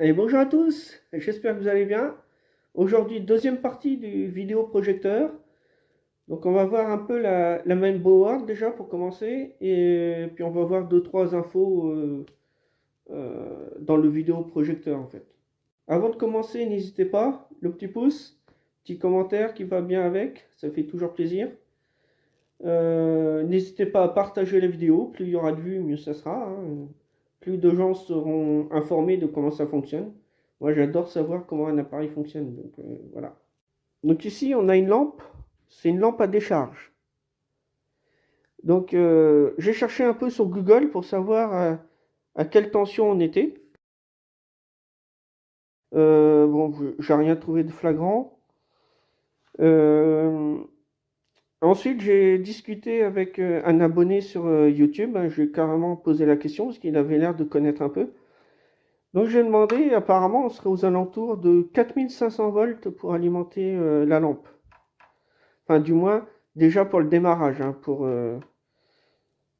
Et bonjour à tous, j'espère que vous allez bien. Aujourd'hui, deuxième partie du vidéoprojecteur. Donc on va voir un peu la main board déjà pour commencer. Et puis on va voir deux, trois infos dans le vidéoprojecteur en fait. Avant de commencer, n'hésitez pas, le petit pouce, petit commentaire qui va bien avec, ça fait toujours plaisir. N'hésitez pas à partager la vidéo, plus il y aura de vues, mieux ça sera, hein. Plus de gens seront informés de comment ça fonctionne. Moi, j'adore savoir comment un appareil fonctionne. Donc, voilà. Donc ici, on a une lampe. C'est une lampe à décharge. Donc, j'ai cherché un peu sur Google pour savoir à quelle tension on était. Bon, j'ai rien trouvé de flagrant. Euh, Ensuite, j'ai discuté avec un abonné sur YouTube, hein. Je lui ai carrément posé la question parce qu'il avait l'air de connaître un peu. Donc j'ai demandé, apparemment on serait aux alentours de 4500 volts pour alimenter la lampe. Enfin du moins déjà pour le démarrage, hein, pour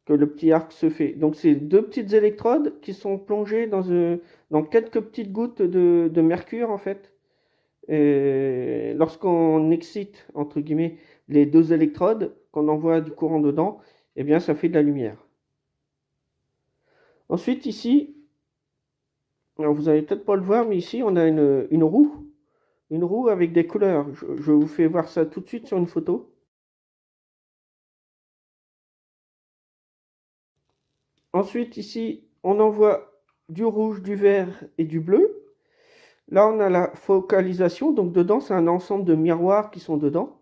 que le petit arc se fait. Donc c'est deux petites électrodes qui sont plongées dans quelques petites gouttes de mercure en fait. Et lorsqu'on excite entre guillemets les deux électrodes, qu'on envoie du courant dedans, eh bien ça fait de la lumière. Ensuite ici, alors vous allez peut-être pas le voir, mais ici on a une roue. Une roue avec des couleurs. Je vous fais voir ça tout de suite sur une photo. Ensuite, ici, on envoie du rouge, du vert et du bleu. Là, on a la focalisation. Donc, dedans, c'est un ensemble de miroirs qui sont dedans.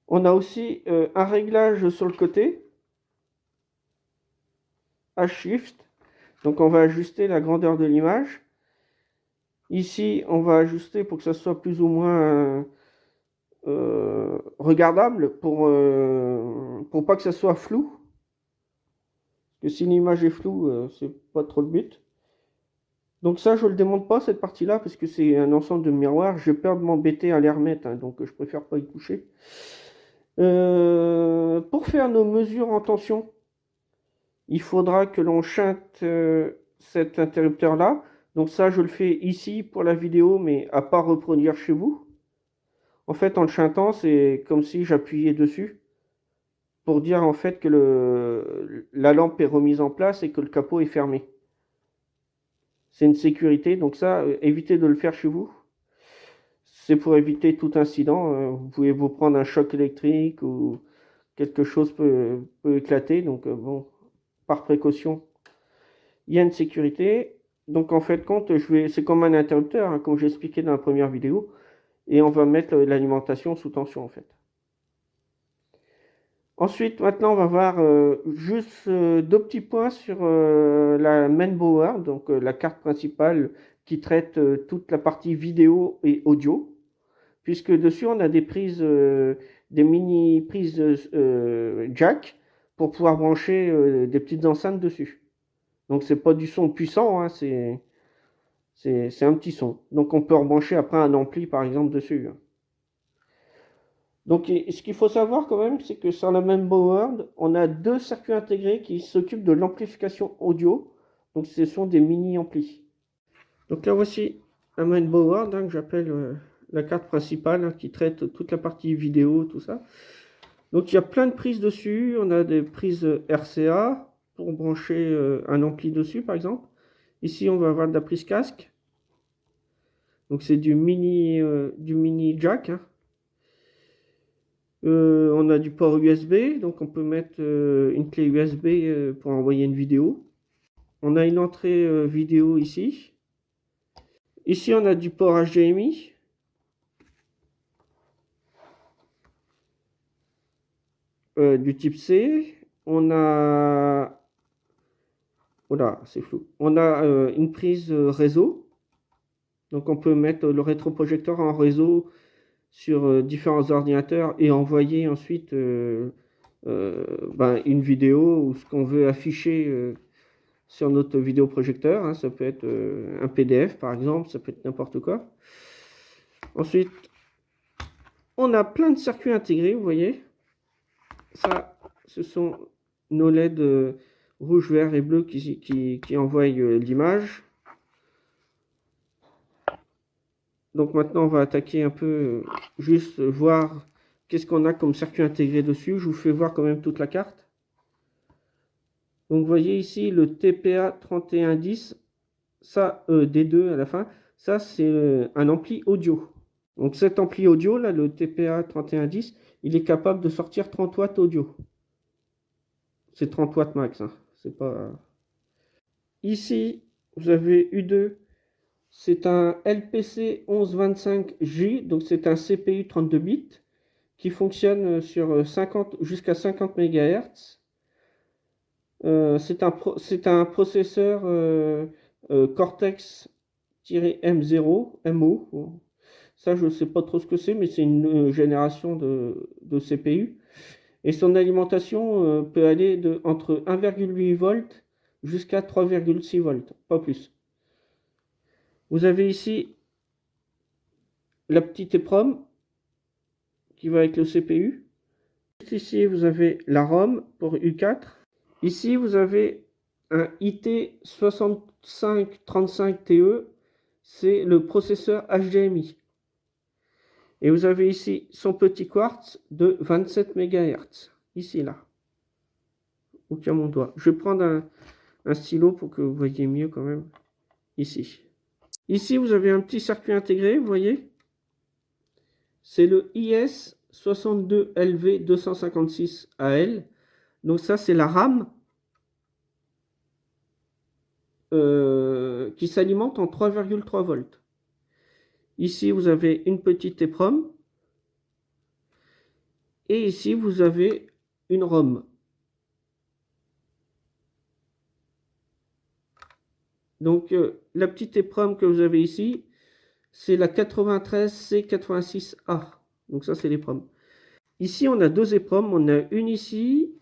On a aussi un réglage sur le côté. H-Shift. Donc, on va ajuster la grandeur de l'image. Ici, on va ajuster pour que ça soit plus ou moins regardable pour pas que ça soit flou. Que si l'image est floue, c'est pas trop le but. Donc ça, je ne le démonte pas, cette partie-là, parce que c'est un ensemble de miroirs. J'ai peur de m'embêter à les remettre, hein, donc je préfère pas y toucher. Pour faire nos mesures en tension, il faudra que l'on chante cet interrupteur-là. Donc ça, je le fais ici pour la vidéo, mais à pas reproduire chez vous. En fait, en le chantant, c'est comme si j'appuyais dessus pour dire en fait que la lampe est remise en place et que le capot est fermé. C'est une sécurité, donc ça, évitez de le faire chez vous. C'est pour éviter tout incident. Vous pouvez vous prendre un choc électrique ou quelque chose peut éclater. Donc, bon, par précaution, il y a une sécurité. Donc, en fait, compte, c'est comme un interrupteur, hein, comme j'ai expliqué dans la première vidéo. Et on va mettre l'alimentation sous tension, en fait. Ensuite, maintenant, on va voir juste deux petits points sur la mainboard, donc la carte principale qui traite toute la partie vidéo et audio, puisque dessus on a des prises, des mini prises jack pour pouvoir brancher des petites enceintes dessus. Donc c'est pas du son puissant, hein, c'est un petit son. Donc on peut rebrancher après un ampli par exemple dessus, hein. Donc ce qu'il faut savoir quand même, c'est que sur la même board, on a deux circuits intégrés qui s'occupent de l'amplification audio. Donc ce sont des mini amplis. Donc là voici un main board, hein, que j'appelle la carte principale, hein, qui traite toute la partie vidéo, tout ça. Donc il y a plein de prises dessus. On a des prises RCA pour brancher un ampli dessus par exemple. Ici on va avoir de la prise casque. Donc c'est du mini jack, hein. On a du port USB, donc on peut mettre une clé USB pour envoyer une vidéo. On a une entrée vidéo ici. Ici on a du port HDMI. Du type C. On a... Voilà, c'est flou. On a une prise réseau. Donc on peut mettre le rétroprojecteur en réseau sur différents ordinateurs et envoyer ensuite une vidéo ou ce qu'on veut afficher sur notre vidéoprojecteur, hein. Ça peut être un PDF par exemple, ça peut être n'importe quoi. Ensuite, on a plein de circuits intégrés, vous voyez. Ça, ce sont nos LED rouge, vert et bleu qui envoient l'image. Donc maintenant, on va attaquer un peu, juste voir qu'est-ce qu'on a comme circuit intégré dessus. Je vous fais voir quand même toute la carte. Donc vous voyez ici le TPA 3110, ça, D2 à la fin, ça c'est un ampli audio. Donc cet ampli audio, là, le TPA 3110, il est capable de sortir 30 watts audio. C'est 30 watts max, hein. C'est pas... Ici, vous avez U2, c'est un LPC 1125J, donc c'est un CPU 32 bits qui fonctionne sur 50 jusqu'à 50 MHz. C'est un processeur Cortex-M0, MO. Ça, je ne sais pas trop ce que c'est, mais c'est une génération de CPU. Et son alimentation peut aller entre 1,8 volts jusqu'à 3,6 volts, pas plus. Vous avez ici la petite EEPROM qui va avec le CPU. Juste ici, vous avez la ROM pour U4. Ici, vous avez un IT6535TE, c'est le processeur HDMI. Et vous avez ici son petit quartz de 27 MHz, ici, là, où il y a mon doigt. Je vais prendre un stylo pour que vous voyez mieux quand même, ici. Ici, vous avez un petit circuit intégré, vous voyez. C'est le IS62LV256AL. Donc ça, c'est la RAM qui s'alimente en 3,3 volts. Ici, vous avez une petite EEPROM. Et ici, vous avez une ROM. Donc, la petite EEPROM que vous avez ici, c'est la 93C86A. Donc ça, c'est l'EEPROM. Ici, on a deux EEPROM. On a une ici.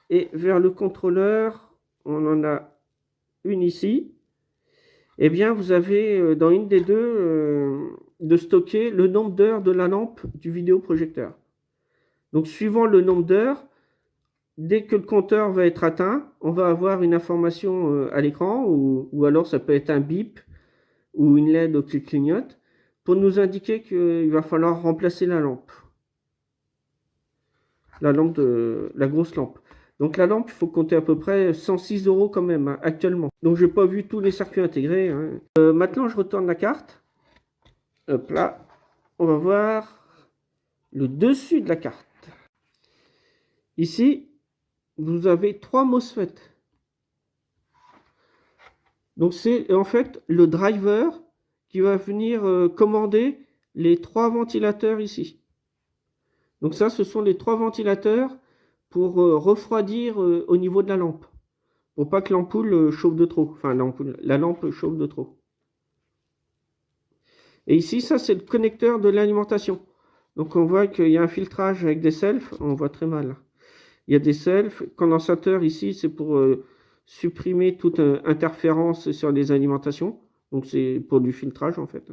Et vers le contrôleur, on en a une ici. Eh bien, vous avez dans une des deux de stocker le nombre d'heures de la lampe du vidéoprojecteur. Donc, suivant le nombre d'heures, dès que le compteur va être atteint, on va avoir une information à l'écran, ou alors ça peut être un bip ou une LED qui clignote, pour nous indiquer qu'il va falloir remplacer la lampe. La grosse lampe. Donc la lampe, il faut compter à peu près 106 € quand même, hein, actuellement. Donc j'ai pas vu tous les circuits intégrés, hein. Maintenant, je retourne la carte. Hop là. On va voir le dessus de la carte. Ici, vous avez 3 MOSFET. Donc c'est en fait le driver qui va venir commander les 3 ventilateurs ici. Donc ça, ce sont les 3 ventilateurs pour refroidir au niveau de la lampe. Pour pas que l'ampoule chauffe de trop. Enfin, la lampe chauffe de trop. Et ici, ça, c'est le connecteur de l'alimentation. Donc on voit qu'il y a un filtrage avec des selfs. On voit très mal. Il y a des selfs. Condensateur ici, c'est pour supprimer toute interférence sur les alimentations. Donc c'est pour du filtrage en fait.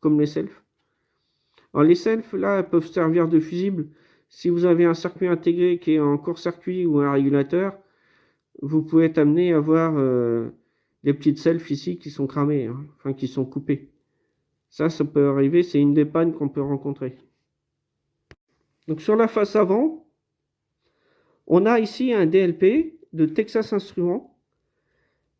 Comme les selfs. Alors les selfs là peuvent servir de fusible. Si vous avez un circuit intégré qui est en court-circuit ou un régulateur, vous pouvez être amené à voir les petites selfs ici qui sont cramées, hein, enfin qui sont coupées. Ça peut arriver, c'est une des pannes qu'on peut rencontrer. Donc sur la face avant, on a ici un DLP de Texas Instruments.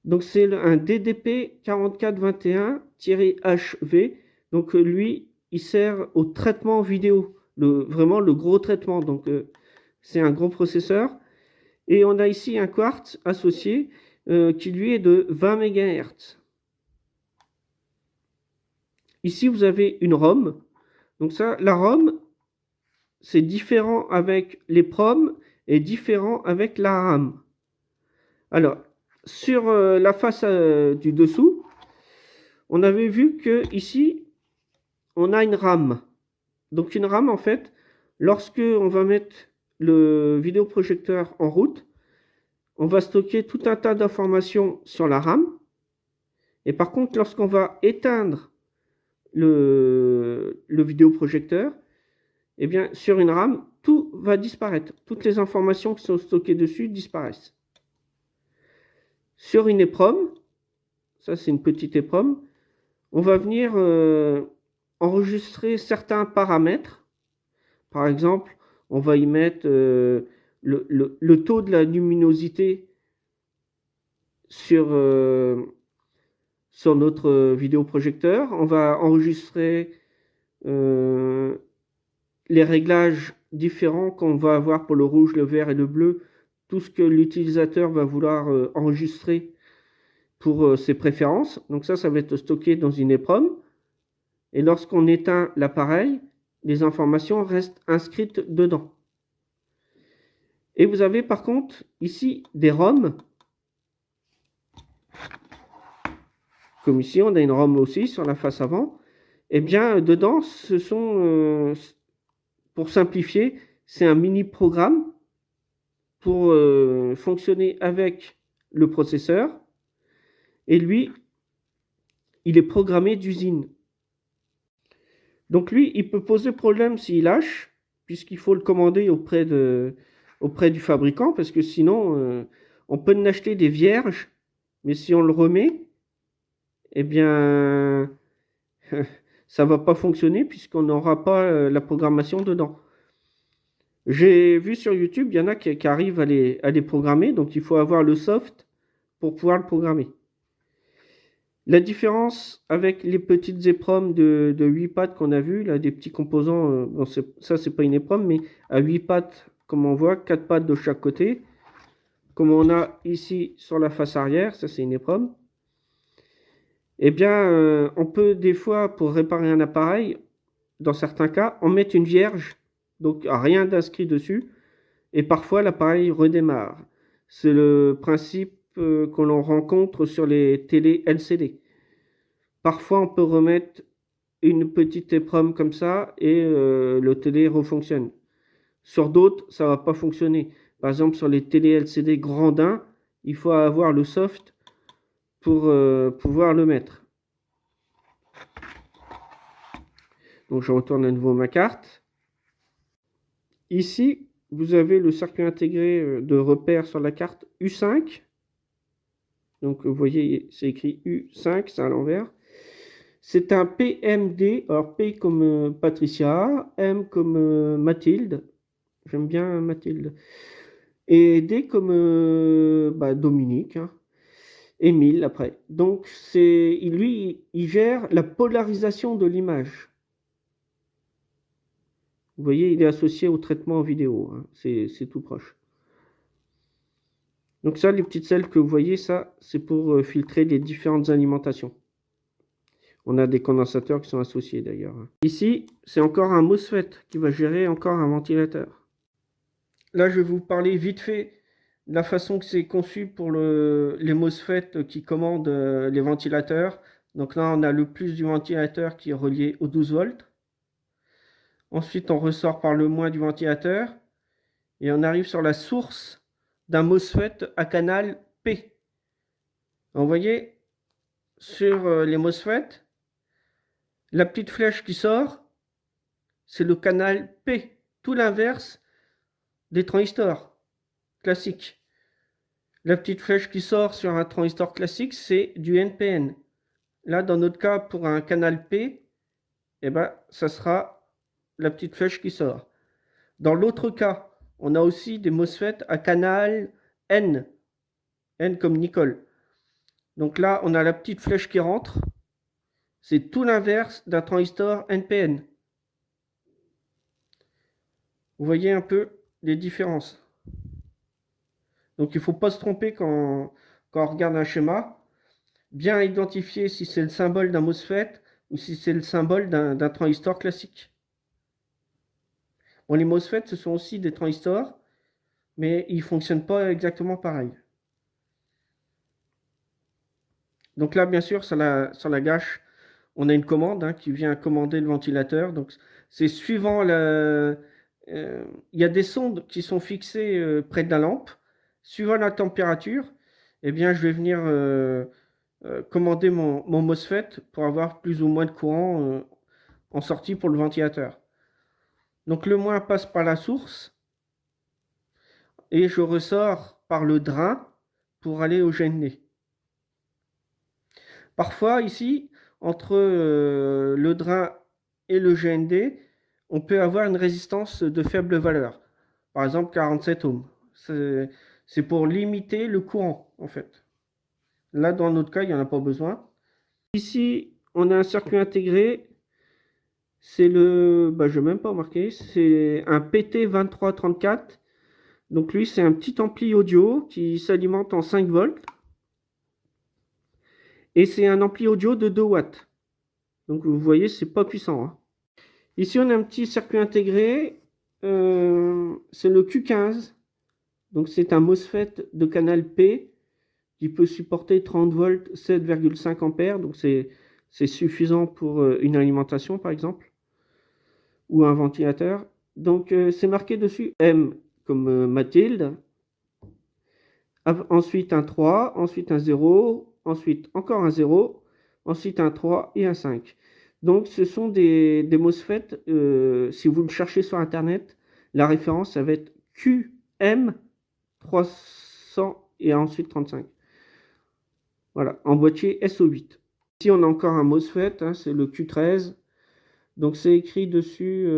Donc c'est un DDP 4421-HV. Donc lui, il sert au traitement vidéo, vraiment le gros traitement. Donc c'est un gros processeur. Et on a ici un quartz associé qui lui est de 20 MHz. Ici, vous avez une ROM. Donc ça, la ROM, c'est différent avec les PROM et différent avec la RAM. Alors, sur la face du dessous, on avait vu que ici, on a une RAM. Donc une RAM, en fait, lorsque on va mettre le vidéoprojecteur en route, on va stocker tout un tas d'informations sur la RAM. Et par contre, lorsqu'on va éteindre le vidéoprojecteur, eh bien, sur une RAM, tout va disparaître. Toutes les informations qui sont stockées dessus disparaissent. Sur une EEPROM, ça c'est une petite EEPROM, on va venir enregistrer certains paramètres. Par exemple, on va y mettre le taux de la luminosité sur notre vidéoprojecteur. On va enregistrer les réglages différents qu'on va avoir pour le rouge, le vert et le bleu, tout ce que l'utilisateur va vouloir enregistrer pour ses préférences. Donc ça va être stocké dans une EEPROM. Et lorsqu'on éteint l'appareil, les informations restent inscrites dedans. Et vous avez par contre ici des ROM. Comme ici, on a une ROM aussi sur la face avant. Et bien, dedans, ce sont, pour simplifier, c'est un mini-programme pour fonctionner avec le processeur. Et lui, il est programmé d'usine. Donc lui, il peut poser problème s'il lâche, puisqu'il faut le commander auprès du fabricant, parce que sinon, on peut en acheter des vierges, mais si on le remet, eh bien, ça ne va pas fonctionner, puisqu'on n'aura pas la programmation dedans. J'ai vu sur YouTube, il y en a qui arrivent à les programmer, donc il faut avoir le soft pour pouvoir le programmer. La différence avec les petites EEPROM de 8 pattes qu'on a vu, là, des petits composants, bon, ça c'est pas une EEPROM, mais à 8 pattes, comme on voit, 4 pattes de chaque côté, comme on a ici sur la face arrière, ça c'est une EEPROM. Eh bien, on peut des fois, pour réparer un appareil, dans certains cas, en mettre une vierge, donc rien d'inscrit dessus, et parfois l'appareil redémarre. C'est le principe que l'on rencontre sur les télé LCD. Parfois, on peut remettre une petite EEPROM comme ça et le télé refonctionne. Sur d'autres, ça ne va pas fonctionner. Par exemple, sur les télé LCD grandins, il faut avoir le soft pour pouvoir le mettre. Donc, je retourne à nouveau ma carte. Ici, vous avez le circuit intégré de repère sur la carte U5. Donc, vous voyez, c'est écrit U5, c'est à l'envers. C'est un PMD, alors P comme Patricia, M comme Mathilde, j'aime bien Mathilde, et D comme Dominique, hein. Émile après. Donc lui, il gère la polarisation de l'image. Vous voyez, il est associé au traitement en vidéo, hein. C'est tout proche. Donc ça, les petites selles que vous voyez, ça, c'est pour filtrer les différentes alimentations. On a des condensateurs qui sont associés d'ailleurs. Ici, c'est encore un MOSFET qui va gérer encore un ventilateur. Là, je vais vous parler vite fait de la façon que c'est conçu pour les MOSFET qui commandent les ventilateurs. Donc là, on a le plus du ventilateur qui est relié aux 12 volts. Ensuite, on ressort par le moins du ventilateur. Et on arrive sur la source d'un MOSFET à canal P. Donc, vous voyez, sur les MOSFET, la petite flèche qui sort, c'est le canal P, tout l'inverse des transistors classiques. La petite flèche qui sort sur un transistor classique, c'est du NPN. Là, dans notre cas, pour un canal P, eh ben, ça sera la petite flèche qui sort. Dans l'autre cas, on a aussi des MOSFET à canal N. N comme Nicole. Donc là, on a la petite flèche qui rentre. C'est tout l'inverse d'un transistor NPN. Vous voyez un peu les différences. Donc il ne faut pas se tromper quand on regarde un schéma. Bien identifier si c'est le symbole d'un MOSFET ou si c'est le symbole d'un transistor classique. Bon, les MOSFET, ce sont aussi des transistors, mais ils ne fonctionnent pas exactement pareil. Donc là, bien sûr, sur la gâche, on a une commande qui vient commander le ventilateur. Donc c'est suivant il y a des sondes qui sont fixées près de la lampe. Suivant la température, eh bien, je vais venir commander mon MOSFET pour avoir plus ou moins de courant en sortie pour le ventilateur. Donc le moins passe par la source et je ressors par le drain pour aller au GND. Parfois ici, entre le drain et le GND, on peut avoir une résistance de faible valeur. Par exemple, 47 ohms. C'est pour limiter le courant, en fait. Là, dans notre cas, il n'y en a pas besoin. Ici, on a un circuit intégré. C'est je ne vais même pas marquer. C'est un PT2334. Donc lui, c'est un petit ampli audio qui s'alimente en 5 volts. Et c'est un ampli audio de 2 watts. Donc vous voyez, c'est pas puissant, hein. Ici, on a un petit circuit intégré. C'est le Q15. Donc c'est un MOSFET de canal P qui peut supporter 30 volts, 7,5 ampères. Donc c'est suffisant pour une alimentation, par exemple, ou un ventilateur. Donc c'est marqué dessus M comme Mathilde. Ensuite un 3, ensuite un 0, ensuite encore un 0, ensuite un 3 et un 5. Donc ce sont des MOSFET, si vous le cherchez sur Internet, la référence, ça va être QM300 et ensuite 35. Voilà, en boîtier SO8. Ici, on a encore un MOSFET, hein, c'est le Q13. Donc c'est écrit dessus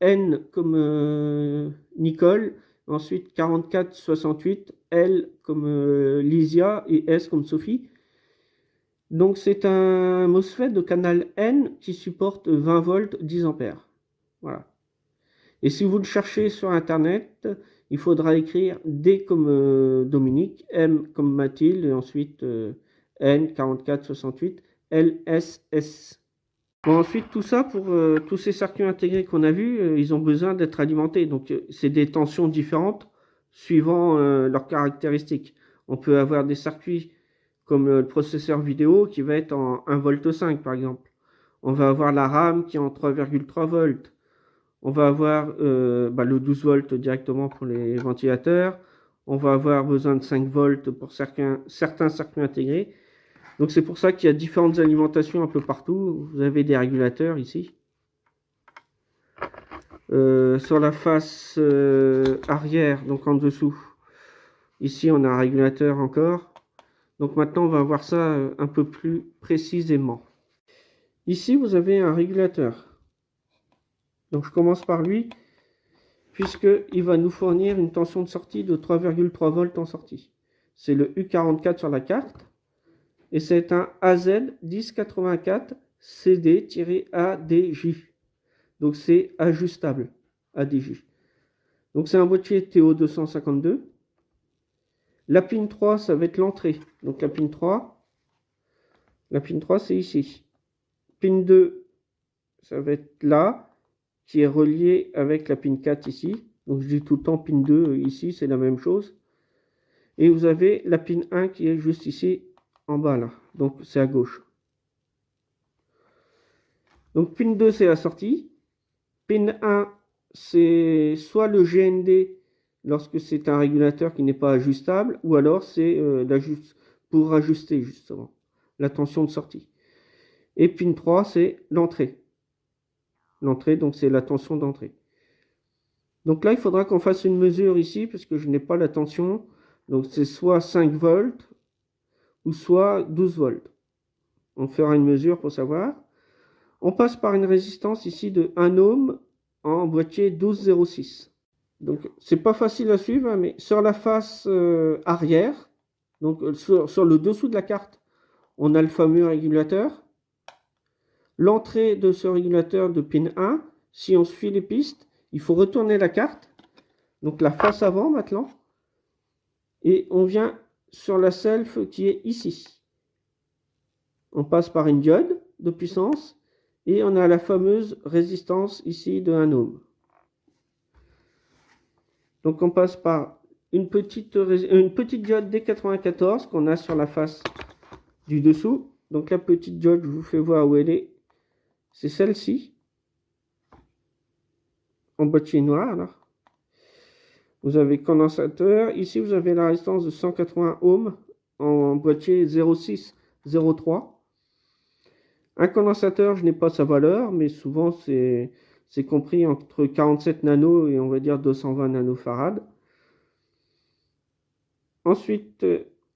N comme Nicole, ensuite 4468, L comme Lysia et S comme Sophie. Donc c'est un MOSFET de canal N qui supporte 20 volts, 10 ampères. Voilà. Et si vous le cherchez sur Internet, il faudra écrire D comme Dominique, M comme Mathilde, et ensuite N 4468, LSS. Bon, ensuite, tout ça, pour tous ces circuits intégrés qu'on a vus, ils ont besoin d'être alimentés. Donc, c'est des tensions différentes suivant leurs caractéristiques. On peut avoir des circuits comme le processeur vidéo qui va être en 1,5 V par exemple. On va avoir la RAM qui est en 3,3 volts. On va avoir le 12 volts directement pour les ventilateurs. On va avoir besoin de 5 volts pour certains circuits intégrés. Donc c'est pour ça qu'il y a différentes alimentations un peu partout. Vous avez des régulateurs ici. Sur la face arrière, donc en dessous, ici on a un régulateur encore. Donc maintenant on va voir ça un peu plus précisément. Ici vous avez un régulateur. Donc je commence par lui, puisqu'il va nous fournir une tension de sortie de 3,3 volts en sortie. C'est le U44 sur la carte. Et c'est un AZ1084 CD-ADJ. Donc c'est ajustable, ADJ. Donc c'est un boîtier TO252. La pin 3, ça va être l'entrée. Donc la pin 3 c'est ici. Pin 2, ça va être là, qui est relié avec la pin 4 ici. Donc je dis tout le temps pin 2 ici, c'est la même chose. Et vous avez la pin 1 qui est juste ici, en bas là. Donc c'est à gauche. Donc pin 2, c'est la sortie. Pin 1, c'est soit le GND lorsque c'est un régulateur qui n'est pas ajustable, ou alors c'est pour ajuster justement la tension de sortie. Et pin 3, c'est l'entrée. L'entrée, donc c'est la tension d'entrée. Donc là, il faudra qu'on fasse une mesure ici, parce que je n'ai pas la tension. Donc c'est soit 5 volts, ou soit 12 volts. On fera une mesure pour savoir. On passe par une résistance ici de 1 ohm en boîtier 1206. Donc c'est pas facile à suivre, hein, mais sur la face arrière, donc sur le dessous de la carte, on a le fameux régulateur. L'entrée de ce régulateur de pin 1, si on suit les pistes, il faut retourner la carte, donc la face avant maintenant, et on vient sur la self qui est ici. On passe par une diode de puissance, et on a la fameuse résistance ici de 1 ohm. Donc on passe par une petite diode D94 qu'on a sur la face du dessous. Donc la petite diode, je vous fais voir où elle est. C'est celle-ci. En boîtier noir là. Vous avez condensateur. Ici vous avez la résistance de 180 ohms en boîtier 0603. Un condensateur, je n'ai pas sa valeur, mais souvent c'est compris entre 47 nano et on va dire 220 nanofarad. Ensuite,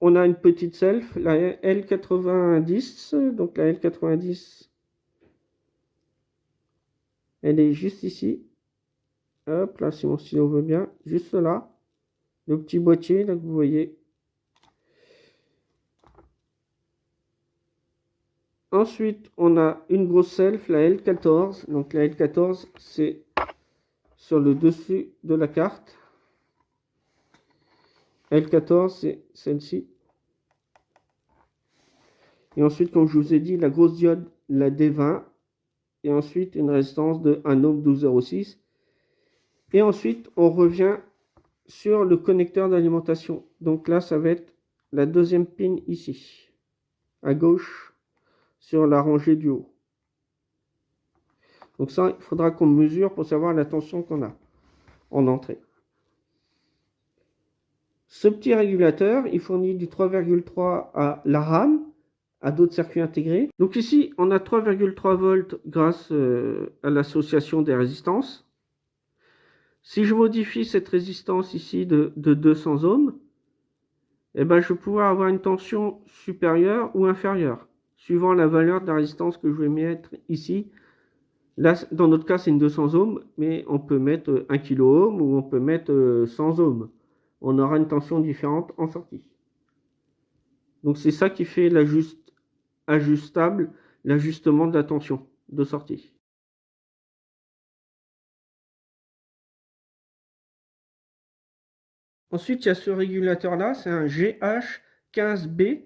on a une petite self, la L90. Donc la L90, Elle est juste ici. Hop, là, si mon stylo veut bien. Juste là. Le petit boîtier, là, que vous voyez. Ensuite, on a une grosse self, la L14. Donc, la L14, c'est sur le dessus de la carte. L14, c'est celle-ci. Et ensuite, comme je vous ai dit, la grosse diode, la D20. Et ensuite, une résistance de 1 ohm 12,06. Et ensuite, on revient sur le connecteur d'alimentation. Donc là, ça va être la deuxième pin ici, à gauche, sur la rangée du haut. Donc ça, il faudra qu'on mesure pour savoir la tension qu'on a en entrée. Ce petit régulateur, il fournit du 3,3 à la RAM, à d'autres circuits intégrés. Donc ici, on a 3,3 volts grâce à l'association des résistances. Si je modifie cette résistance ici de 200 ohms, eh ben, je vais pouvoir avoir une tension supérieure ou inférieure, suivant la valeur de la résistance que je vais mettre ici. Là, dans notre cas, c'est une 200 ohms, mais on peut mettre 1 kilo ohm ou on peut mettre 100 ohms. On aura une tension différente en sortie. Donc c'est ça qui fait ajustable, l'ajustement de la tension de sortie. Ensuite, il y a ce régulateur-là, c'est un GH15B.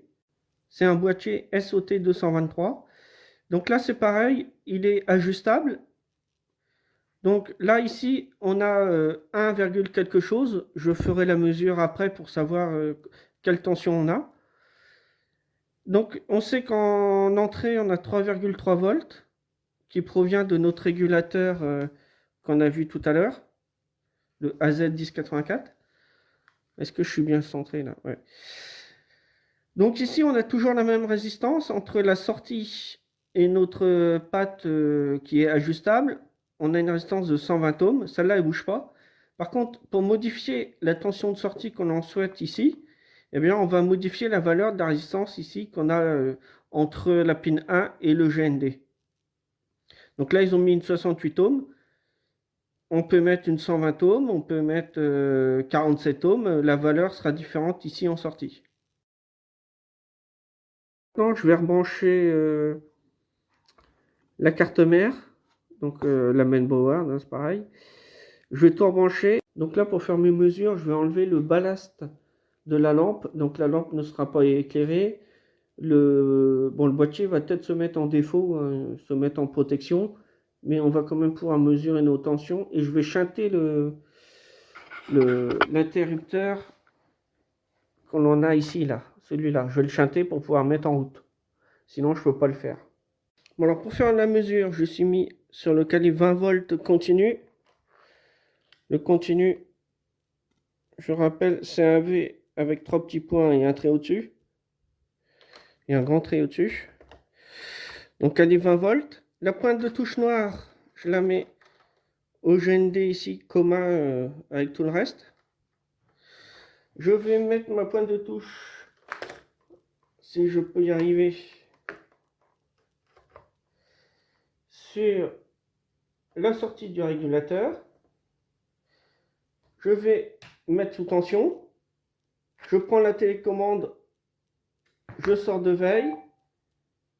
C'est un boîtier SOT 223. Donc là, c'est pareil, il est ajustable. Donc là, ici, on a 1, quelque chose. Je ferai la mesure après pour savoir quelle tension on a. Donc, on sait qu'en entrée, on a 3,3 volts qui provient de notre régulateur qu'on a vu tout à l'heure, le AZ1084. Est-ce que je suis bien centré là? Ouais. Donc ici, on a toujours la même résistance entre la sortie et notre patte qui est ajustable. On a une résistance de 120 ohms. Celle-là, elle ne bouge pas. Par contre, pour modifier la tension de sortie qu'on en souhaite ici, eh bien, on va modifier la valeur de la résistance ici qu'on a entre la pin 1 et le GND. Donc là, ils ont mis une 68 ohms. On peut mettre une 120 ohms, on peut mettre 47 ohms. La valeur sera différente ici en sortie. Maintenant, je vais rebrancher la carte mère, donc la mainboard, hein, c'est pareil. Je vais tout rebrancher. Donc là, pour faire mes mesures, je vais enlever le ballast de la lampe. Donc la lampe ne sera pas éclairée. Le boîtier va peut-être se mettre en défaut, hein, se mettre en protection, mais on va quand même pouvoir mesurer nos tensions. Et je vais shunter l'interrupteur qu'on a ici, là, celui-là. Je vais le shunter pour pouvoir mettre en route. Sinon, je ne peux pas le faire. Bon, alors pour faire la mesure, je suis mis sur le calibre 20 volts continu. Le continu, je rappelle, c'est un V avec 3 petits points et un trait au-dessus. Et un grand trait au-dessus. Donc calibre 20 volts. La pointe de touche noire, je la mets au GND ici, commun avec tout le reste. Je vais mettre ma pointe de touche, si je peux y arriver, sur la sortie du régulateur. Je vais mettre sous tension. Je prends la télécommande, je sors de veille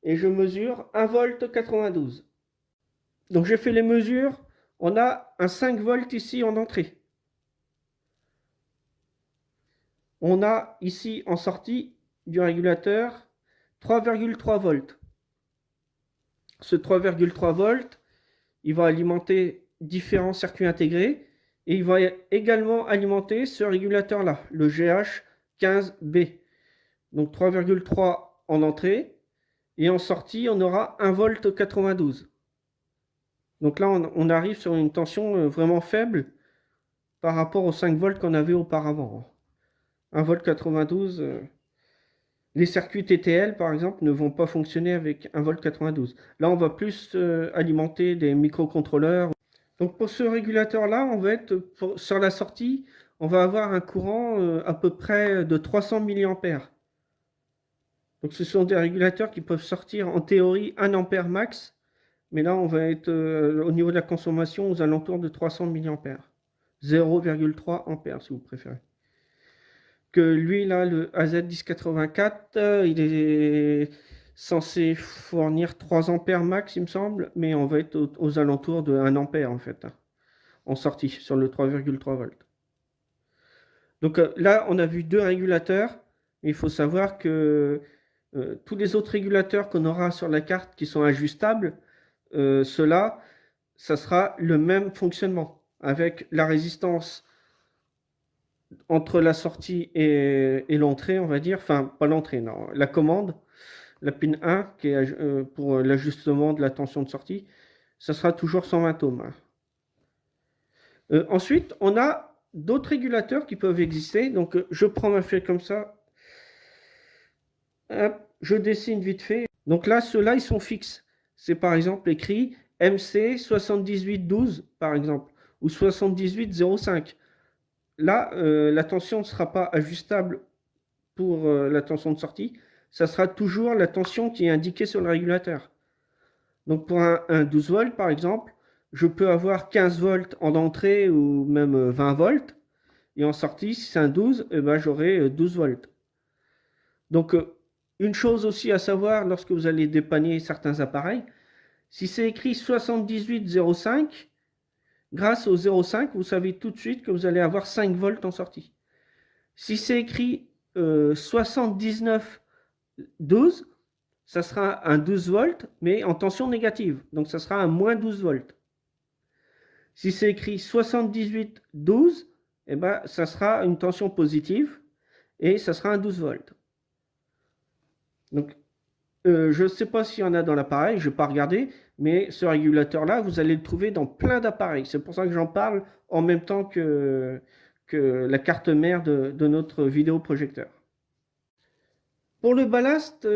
et je mesure 1 volt 92. Donc j'ai fait les mesures. On a un 5 volts ici en entrée. On a ici en sortie du régulateur 3,3 volts. Ce 3,3 volts, il va alimenter différents circuits intégrés et il va également alimenter ce régulateur-là, le GH15B. Donc 3,3 en entrée et en sortie, on aura 1 volt 92. Donc là, on arrive sur une tension vraiment faible par rapport aux 5 volts qu'on avait auparavant. 1 volt 92, les circuits TTL par exemple ne vont pas fonctionner avec 1 volt 92. Là, on va plus alimenter des microcontrôleurs. Donc pour ce régulateur-là, on va être sur la sortie, on va avoir un courant à peu près de 300 mA. Donc ce sont des régulateurs qui peuvent sortir en théorie 1 ampère max Mais là, on va être au niveau de la consommation aux alentours de 300 milliampères. 0,3 ampères si vous préférez. Que lui, là, le AZ1084, il est censé fournir 3 ampères max, il me semble, mais on va être aux alentours de 1 ampère en fait, hein, en sortie sur le 3,3 volts. Donc là, on a vu 2 régulateurs. Il faut savoir que tous les autres régulateurs qu'on aura sur la carte qui sont ajustables, ceux-là, ça sera le même fonctionnement avec la résistance entre la sortie et l'entrée, on va dire. Enfin, pas l'entrée, non, la commande, la pin 1 qui est pour l'ajustement de la tension de sortie, ça sera toujours 120 ohms, hein. Ensuite, on a d'autres régulateurs qui peuvent exister. Donc, je prends ma feuille comme ça. Hop, je dessine vite fait. Donc là, ceux-là, ils sont fixes. C'est par exemple écrit MC 7812, par exemple, ou 7805. Là, la tension ne sera pas ajustable pour la tension de sortie. Ça sera toujours la tension qui est indiquée sur le régulateur. Donc pour un 12 volts, par exemple, je peux avoir 15 volts en entrée ou même 20 volts. Et en sortie, si c'est un 12, eh ben, j'aurai 12 volts. Donc une chose aussi à savoir lorsque vous allez dépanner certains appareils, si c'est écrit 78,05, grâce au 0,5, vous savez tout de suite que vous allez avoir 5 volts en sortie. Si c'est écrit 79,12, ça sera un 12 volts, mais en tension négative. Donc ça sera un moins 12 volts. Si c'est écrit 78,12, eh ben, ça sera une tension positive et ça sera un 12 volts. Donc je ne sais pas s'il y en a dans l'appareil, je ne vais pas regarder, mais ce régulateur-là, vous allez le trouver dans plein d'appareils. C'est pour ça que j'en parle en même temps que la carte mère de notre vidéoprojecteur. Pour le ballast,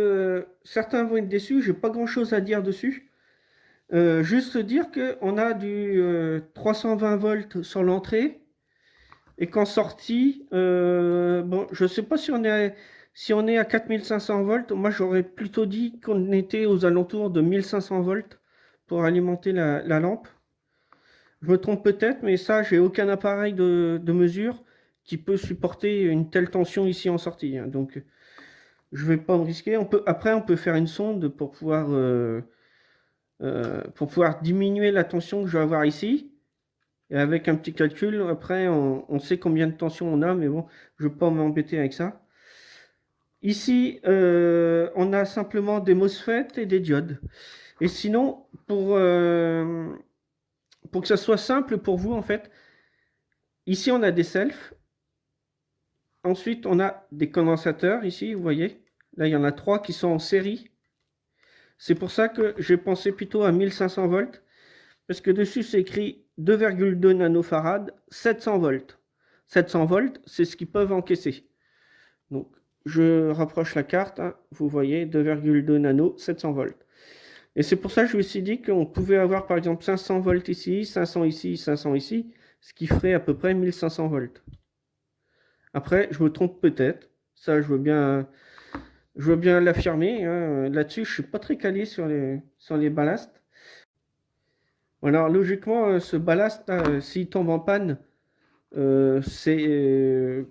certains vont être déçus, je n'ai pas grand-chose à dire dessus. Juste dire qu'on a du 320 volts sur l'entrée et qu'en sortie, bon, je ne sais pas si on est à 4500 volts. Moi, j'aurais plutôt dit qu'on était aux alentours de 1500 volts pour alimenter la lampe. Je me trompe peut-être, mais ça, j'ai aucun appareil de mesure qui peut supporter une telle tension ici en sortie, hein. Donc, je ne vais pas me risquer. Après, on peut faire une sonde pour pouvoir diminuer la tension que je vais avoir ici. Et avec un petit calcul, après, on sait combien de tension on a, mais bon, je ne vais pas m'embêter avec ça. Ici, on a simplement des MOSFET et des diodes. Et sinon, pour que ça soit simple pour vous, en fait, ici, on a des selfs. Ensuite, on a des condensateurs, ici, vous voyez. Là, il y en a 3 qui sont en série. C'est pour ça que j'ai pensé plutôt à 1500 volts. Parce que dessus, c'est écrit 2,2 nanofarad, 700 volts. 700 volts, c'est ce qu'ils peuvent encaisser. Donc, je rapproche la carte, hein, vous voyez, 2,2 nano, 700 volts. Et c'est pour ça que je me suis dit qu'on pouvait avoir par exemple 500 volts ici, 500 ici, 500 ici, ce qui ferait à peu près 1500 volts. Après, je me trompe peut-être, ça je veux bien l'affirmer, hein. Là-dessus, je ne suis pas très calé sur les ballasts. Alors logiquement, ce ballast, s'il tombe en panne, c'est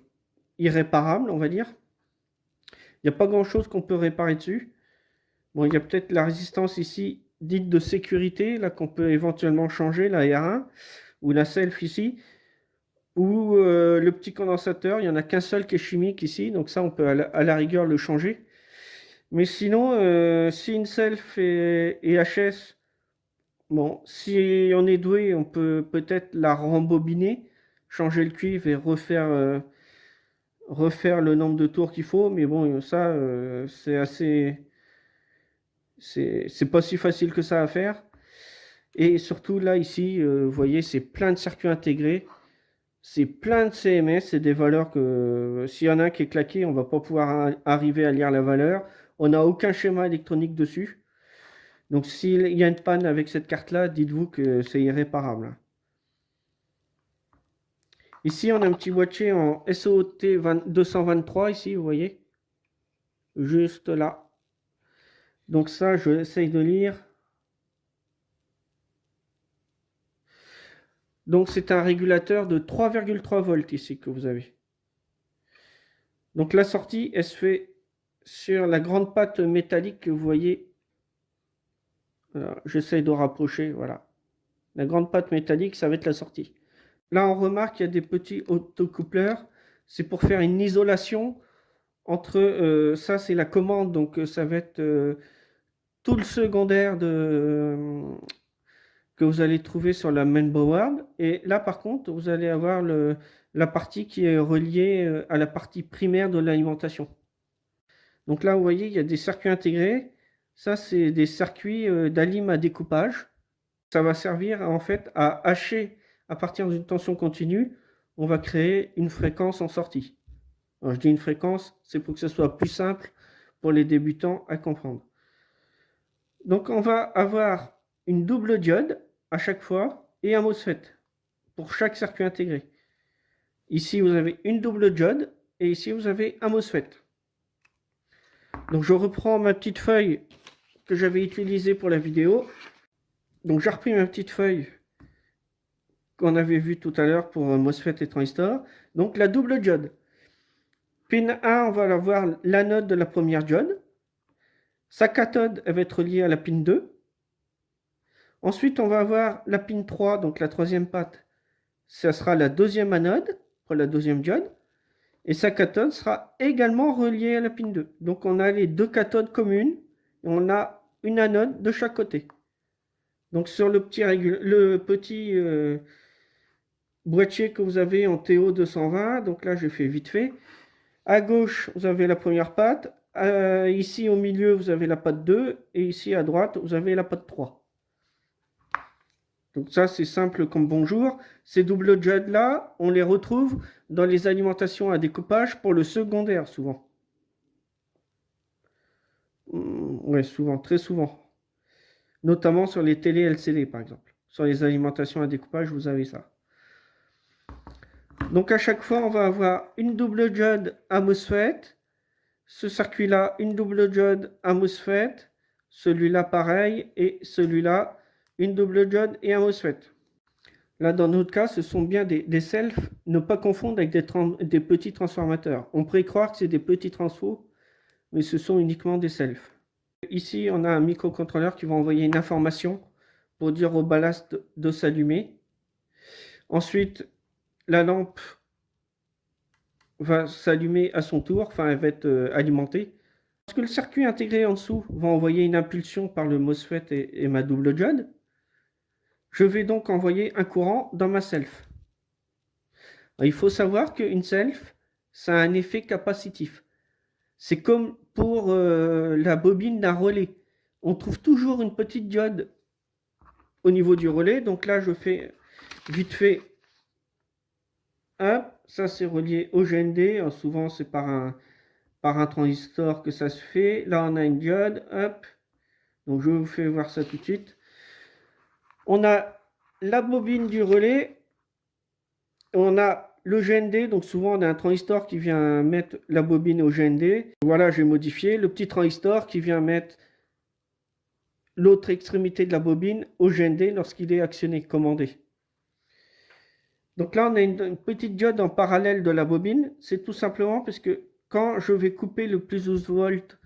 irréparable, on va dire. Il n'y a pas grand-chose qu'on peut réparer dessus. Bon, il y a peut-être la résistance ici, dite de sécurité, là qu'on peut éventuellement changer, la R1, ou la self ici, ou le petit condensateur, il n'y en a qu'un seul qui est chimique ici, donc ça on peut à la rigueur le changer. Mais sinon, si une self est HS, bon, si on est doué, on peut peut-être la rembobiner, changer le cuivre et refaire le nombre de tours qu'il faut, mais bon, ça, c'est pas si facile que ça à faire. Et surtout là, ici, vous voyez, c'est plein de circuits intégrés, c'est plein de CMS, c'est des valeurs que s'il y en a un qui est claqué, on va pas pouvoir arriver à lire la valeur. On n'a aucun schéma électronique dessus. Donc s'il y a une panne avec cette carte-là, dites-vous que c'est irréparable. Ici, on a un petit boîtier en SOT 223, ici, vous voyez. Juste là. Donc ça, je essaye de lire. Donc c'est un régulateur de 3,3 volts ici que vous avez. Donc la sortie, elle se fait sur la grande patte métallique que vous voyez. Voilà, j'essaye de rapprocher, voilà. La grande patte métallique, ça va être la sortie. Là, on remarque qu'il y a des petits autocoupleurs. C'est pour faire une isolation entre... ça, c'est la commande, donc ça va être tout le secondaire que vous allez trouver sur la mainboard. Et là, par contre, vous allez avoir la partie qui est reliée à la partie primaire de l'alimentation. Donc là, vous voyez, il y a des circuits intégrés. Ça, c'est des circuits d'alim à découpage. Ça va servir en fait à hacher à partir d'une tension continue. On va créer une fréquence en sortie. Alors, je dis une fréquence, c'est pour que ce soit plus simple pour les débutants à comprendre. Donc, on va avoir une double diode à chaque fois et un MOSFET pour chaque circuit intégré. Ici, vous avez une double diode et ici, vous avez un MOSFET. Donc, je reprends ma petite feuille que j'avais utilisée pour la vidéo. Donc, j'ai repris ma petite feuille qu'on avait vue tout à l'heure pour MOSFET et transistor. Donc, la double diode. Pin 1, on va avoir l'anode de la première diode. Sa cathode, elle va être reliée à la pin 2. Ensuite, on va avoir la pin 3, donc la troisième patte. Ça sera la deuxième anode pour la deuxième diode. Et sa cathode sera également reliée à la pin 2. Donc, on a les deux cathodes communes. Et on a une anode de chaque côté. Donc, sur le petit boîtier que vous avez en TO220, donc là, je fais vite fait. À gauche, vous avez la première patte. Ici, au milieu, vous avez la patte 2. Et ici, à droite, vous avez la patte 3. Donc ça, c'est simple comme bonjour. Ces double diodes-là, on les retrouve dans les alimentations à découpage pour le secondaire, souvent. Ouais, souvent, très souvent. Notamment sur les télé LCD, par exemple. Sur les alimentations à découpage, vous avez ça. Donc à chaque fois, on va avoir une double diode à MOSFET. Ce circuit-là, une double diode à MOSFET. Celui-là, pareil. Et celui-là, une double diode et un MOSFET. Là, dans notre cas, ce sont bien des selfs, ne pas confondre avec des petits transformateurs. On pourrait croire que c'est des petits transfos, mais ce sont uniquement des selfs. Ici, on a un microcontrôleur qui va envoyer une information pour dire au ballast de s'allumer. Ensuite, la lampe va s'allumer à son tour, enfin, elle va être alimentée. Lorsque le circuit intégré en dessous va envoyer une impulsion par le MOSFET et ma double diode, je vais donc envoyer un courant dans ma self. Il faut savoir qu'une self, ça a un effet capacitif. C'est comme pour la bobine d'un relais. On trouve toujours une petite diode au niveau du relais. Donc là, je fais vite fait. Hop, ça c'est relié au GND. Souvent, c'est par un transistor que ça se fait. Là, on a une diode. Hop. Donc je vous fais voir ça tout de suite. On a la bobine du relais. On a le GND, donc souvent on a un transistor qui vient mettre la bobine au GND. Voilà, j'ai modifié le petit transistor qui vient mettre l'autre extrémité de la bobine au GND lorsqu'il est actionné, commandé. Donc là, on a une petite diode en parallèle de la bobine. C'est tout simplement parce que quand je vais couper le plus 12 volts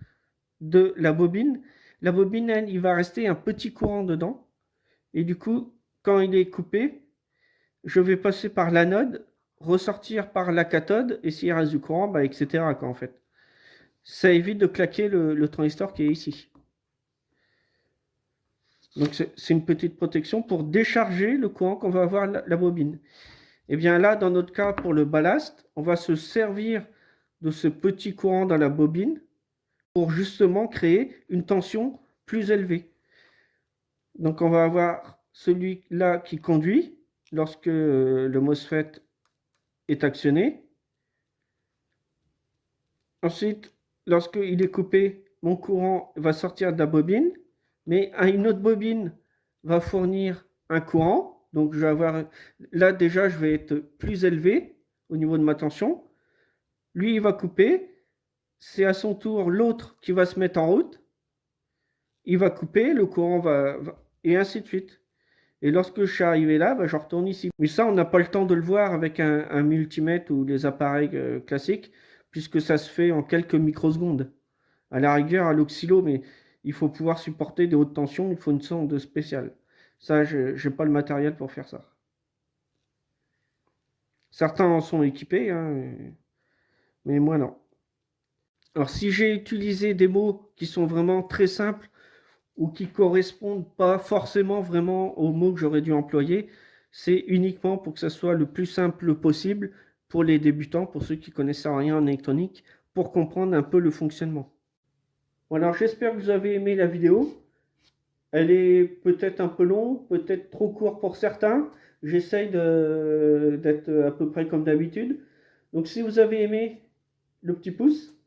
de la bobine, elle, il va rester un petit courant dedans. Et du coup, quand il est coupé, je vais passer par l'anode, ressortir par la cathode, et s'il reste du courant, bah, etc. Quoi, en fait. Ça évite de claquer le transistor qui est ici. Donc c'est une petite protection pour décharger le courant qu'on va avoir la bobine. Et bien là, dans notre cas, pour le ballast, on va se servir de ce petit courant dans la bobine pour justement créer une tension plus élevée. Donc on va avoir celui-là qui conduit lorsque le MOSFET est actionné. Ensuite, lorsqu'il est coupé, mon courant va sortir de la bobine, mais une autre bobine va fournir un courant. Donc je vais avoir, là déjà je vais être plus élevé au niveau de ma tension. Lui il va couper, c'est à son tour l'autre qui va se mettre en route. Il va couper, le courant va et ainsi de suite. Et lorsque je suis arrivé là, bah, je retourne ici. Mais ça, on n'a pas le temps de le voir avec un multimètre ou des appareils classiques, puisque ça se fait en quelques microsecondes. À la rigueur, à l'oscillo, mais il faut pouvoir supporter des hautes tensions, il faut une sonde spéciale. Ça, je n'ai pas le matériel pour faire ça. Certains en sont équipés, hein, mais moi non. Alors si j'ai utilisé des mots qui sont vraiment très simples ou qui correspondent pas forcément vraiment aux mots que j'aurais dû employer, c'est uniquement pour que ça soit le plus simple possible pour les débutants, pour ceux qui connaissent rien en électronique, pour comprendre un peu le fonctionnement. Bon, alors j'espère que vous avez aimé la vidéo. Elle est peut-être un peu longue, peut-être trop courte pour certains. J'essaye d'être à peu près comme d'habitude. Donc si vous avez aimé, le petit pouce,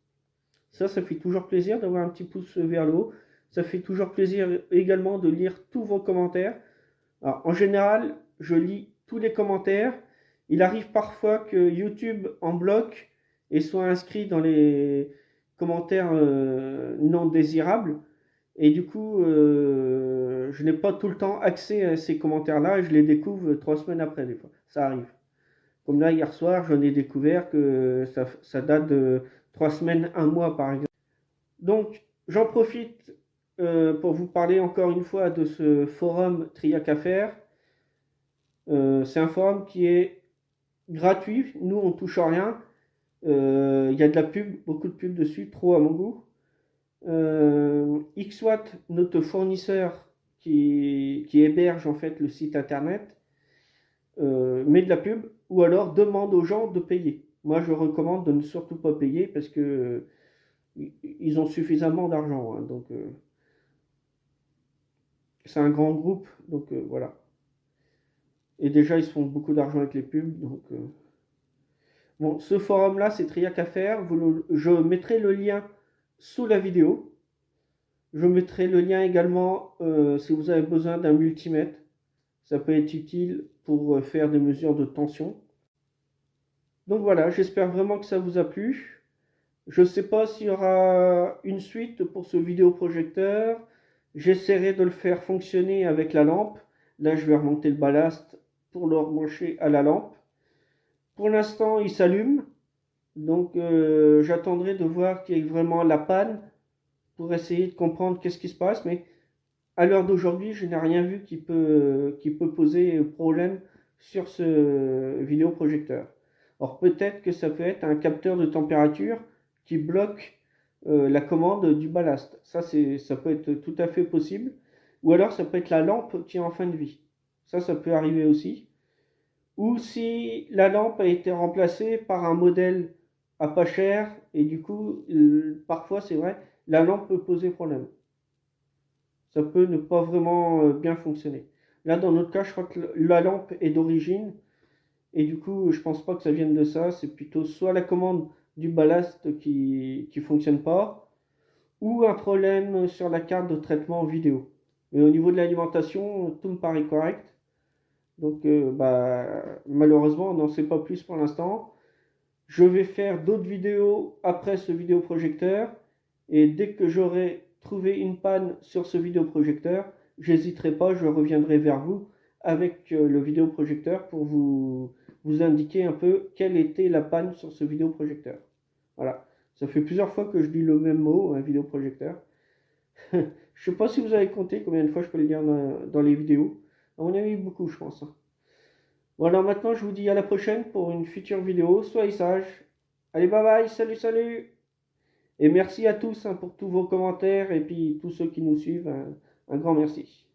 ça fait toujours plaisir d'avoir un petit pouce vers le haut. Ça fait toujours plaisir également de lire tous vos commentaires. Alors, en général, je lis tous les commentaires. Il arrive parfois que YouTube en bloque et soit inscrit dans les commentaires non désirables. Et du coup, je n'ai pas tout le temps accès à ces commentaires-là et je les découvre 3 semaines après, des fois. Ça arrive. Comme là, hier soir, j'en ai découvert que ça date de 3 semaines, un mois, par exemple. Donc, j'en profite pour vous parler encore une fois de ce forum Triac à faire. C'est un forum qui est gratuit. Nous, on touche à rien. Il y a de la pub, beaucoup de pub dessus, trop à mon goût. Xwatt, notre fournisseur qui héberge en fait le site internet, met de la pub ou alors demande aux gens de payer. Moi, je recommande de ne surtout pas payer parce que ils ont suffisamment d'argent. Hein, donc, c'est un grand groupe, donc voilà. Et déjà, ils se font beaucoup d'argent avec les pubs. Donc, bon, ce forum-là, c'est Triac à faire. Je mettrai le lien sous la vidéo. Je mettrai le lien également si vous avez besoin d'un multimètre. Ça peut être utile pour faire des mesures de tension. Donc voilà, j'espère vraiment que ça vous a plu. Je ne sais pas s'il y aura une suite pour ce vidéoprojecteur. J'essaierai de le faire fonctionner avec la lampe. Là, je vais remonter le ballast pour le rebrancher à la lampe. Pour l'instant, il s'allume. Donc, j'attendrai de voir qu'il y ait vraiment la panne pour essayer de comprendre qu'est-ce qui se passe. Mais à l'heure d'aujourd'hui, je n'ai rien vu qui peut poser problème sur ce vidéoprojecteur. Alors, peut-être que ça peut être un capteur de température qui bloque la commande du ballast. Ça peut être tout à fait possible. Ou alors, ça peut être la lampe qui est en fin de vie. Ça peut arriver aussi. Ou si la lampe a été remplacée par un modèle à pas cher, et du coup, parfois c'est vrai, la lampe peut poser problème. Ça peut ne pas vraiment bien fonctionner. Là, dans notre cas, je crois que la lampe est d'origine, et du coup, je pense pas que ça vienne de ça. C'est plutôt soit la commande du ballast qui fonctionne pas, ou un problème sur la carte de traitement vidéo. Mais au niveau de l'alimentation, tout me paraît correct. Donc, malheureusement, on n'en sait pas plus pour l'instant. Je vais faire d'autres vidéos après ce vidéoprojecteur. Et dès que j'aurai trouvé une panne sur ce vidéoprojecteur, j'hésiterai pas, je reviendrai vers vous avec le vidéoprojecteur pour vous indiquer un peu quelle était la panne sur ce vidéoprojecteur. Voilà. Ça fait plusieurs fois que je dis le même mot, un vidéoprojecteur. Je ne sais pas si vous avez compté combien de fois je peux le dire dans les vidéos. À mon avis, beaucoup, je pense. Voilà, maintenant je vous dis à la prochaine pour une future vidéo. Soyez sages. Allez, bye bye, salut, salut. Et merci à tous pour tous vos commentaires et puis tous ceux qui nous suivent. Un grand merci.